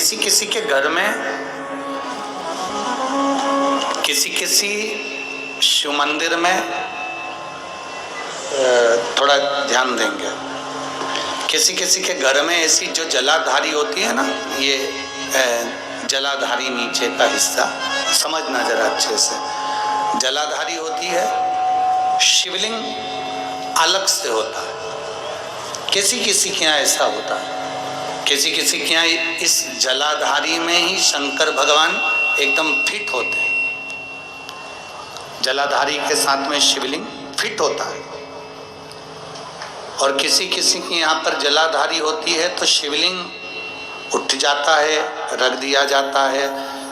किसी किसी के घर में, किसी किसी शिव मंदिर में, थोड़ा ध्यान देंगे, किसी किसी के घर में ऐसी जो जलाधारी होती है ना, ये जलाधारी नीचे का हिस्सा समझना जरा अच्छे से, जलाधारी होती है, शिवलिंग अलग से होता है। किसी किसी के यहाँ ऐसा होता है, किसी किसी के यहाँ इस जलाधारी में ही शंकर भगवान एकदम फिट होते हैं। जलाधारी के साथ में शिवलिंग फिट होता है। और किसी किसी के यहाँ पर जलाधारी होती है तो शिवलिंग उठ जाता है, रख दिया जाता है,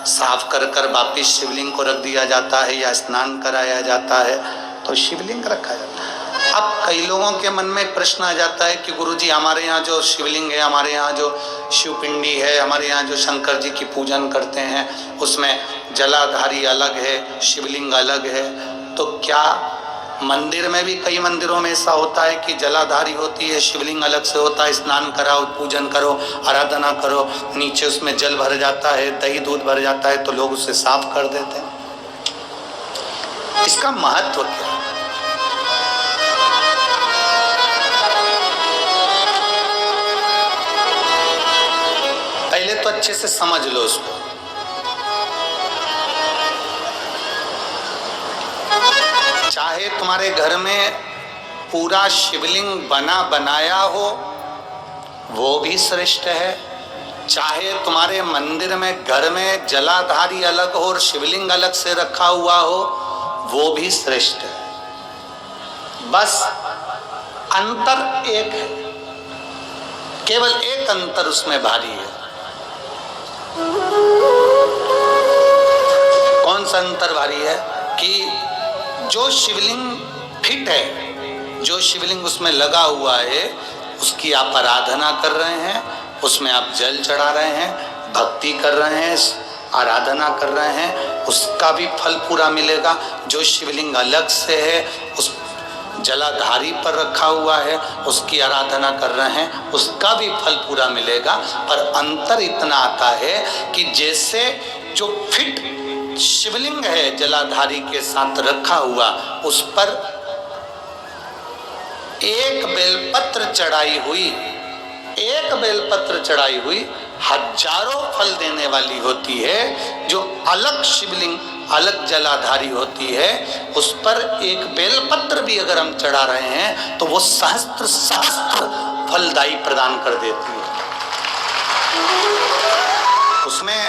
साफ कर कर वापिस शिवलिंग को रख दिया जाता है, या स्नान कराया जाता है तो शिवलिंग रखा जाता है। अब कई लोगों के मन में एक प्रश्न आ जाता है कि गुरुजी हमारे यहाँ जो शिवलिंग है, हमारे यहाँ जो शिवपिंडी है, हमारे यहाँ जो शंकर जी की पूजन करते हैं उसमें जलाधारी अलग है, शिवलिंग अलग है, तो क्या मंदिर में भी कई मंदिरों में ऐसा होता है कि जलाधारी होती है, शिवलिंग अलग से होता है, स्नान कराओ, पूजन करो, आराधना करो, नीचे उसमें जल भर जाता है, दही दूध भर जाता है तो लोग उसे साफ कर देते हैं। इसका महत्व क्या है? पहले तो अच्छे से समझ लो उसको। चाहे तुम्हारे घर में पूरा शिवलिंग बना बनाया हो वो भी श्रेष्ठ है, चाहे तुम्हारे मंदिर में घर में जलाधारी अलग हो और शिवलिंग अलग से रखा हुआ हो वो भी श्रेष्ठ है। बस अंतर एक है, केवल एक अंतर उसमें भारी है। कौन सा अंतर भारी है? कि जो शिवलिंग फिट है, जो शिवलिंग उसमें लगा हुआ है, उसकी आप आराधना कर रहे हैं, उसमें आप जल चढ़ा रहे हैं, भक्ति कर रहे हैं, आराधना कर रहे हैं, उसका भी फल पूरा मिलेगा। जो शिवलिंग अलग से है, उस जलाधारी पर रखा हुआ है, उसकी आराधना कर रहे हैं, उसका भी फल पूरा मिलेगा। पर अंतर इतना आता है कि जैसे जो फिट शिवलिंग है जलाधारी के साथ रखा हुआ, उस पर एक बेलपत्र चढ़ाई हुई, एक बेलपत्र चढ़ाई हुई हजारों फल देने वाली होती है। जो अलग शिवलिंग अलग जलाधारी होती है उस पर एक बेलपत्र भी अगर हम चढ़ा रहे हैं तो वो सहस्त्र सहस्त्र फलदायी प्रदान कर देती है। उसमें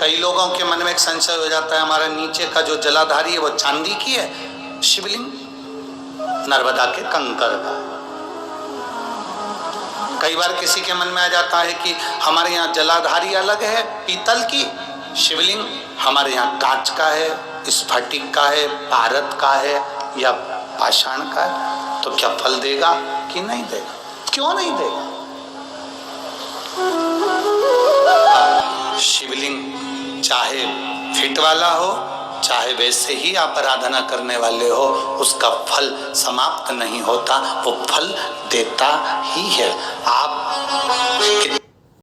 कई लोगों के मन में एक संशय हो जाता है, हमारा नीचे का जो जलाधारी है वो चांदी की है, शिवलिंग नर्मदा के कंकर का। कई बार किसी के मन में आ जाता है कि हमारे यहाँ जलाधारी अलग है पीतल की, शिवलिंग हमारे यहाँ कांच का है, स्फटिक का है, भारत का है या पाषाण का है, तो क्या फल देगा कि नहीं देगा? क्यों नहीं देगा? शिवलिंग चाहे फिट वाला हो, चाहे वैसे ही आप आराधना करने वाले हो, उसका फल समाप्त नहीं होता, वो फल देता ही है। आप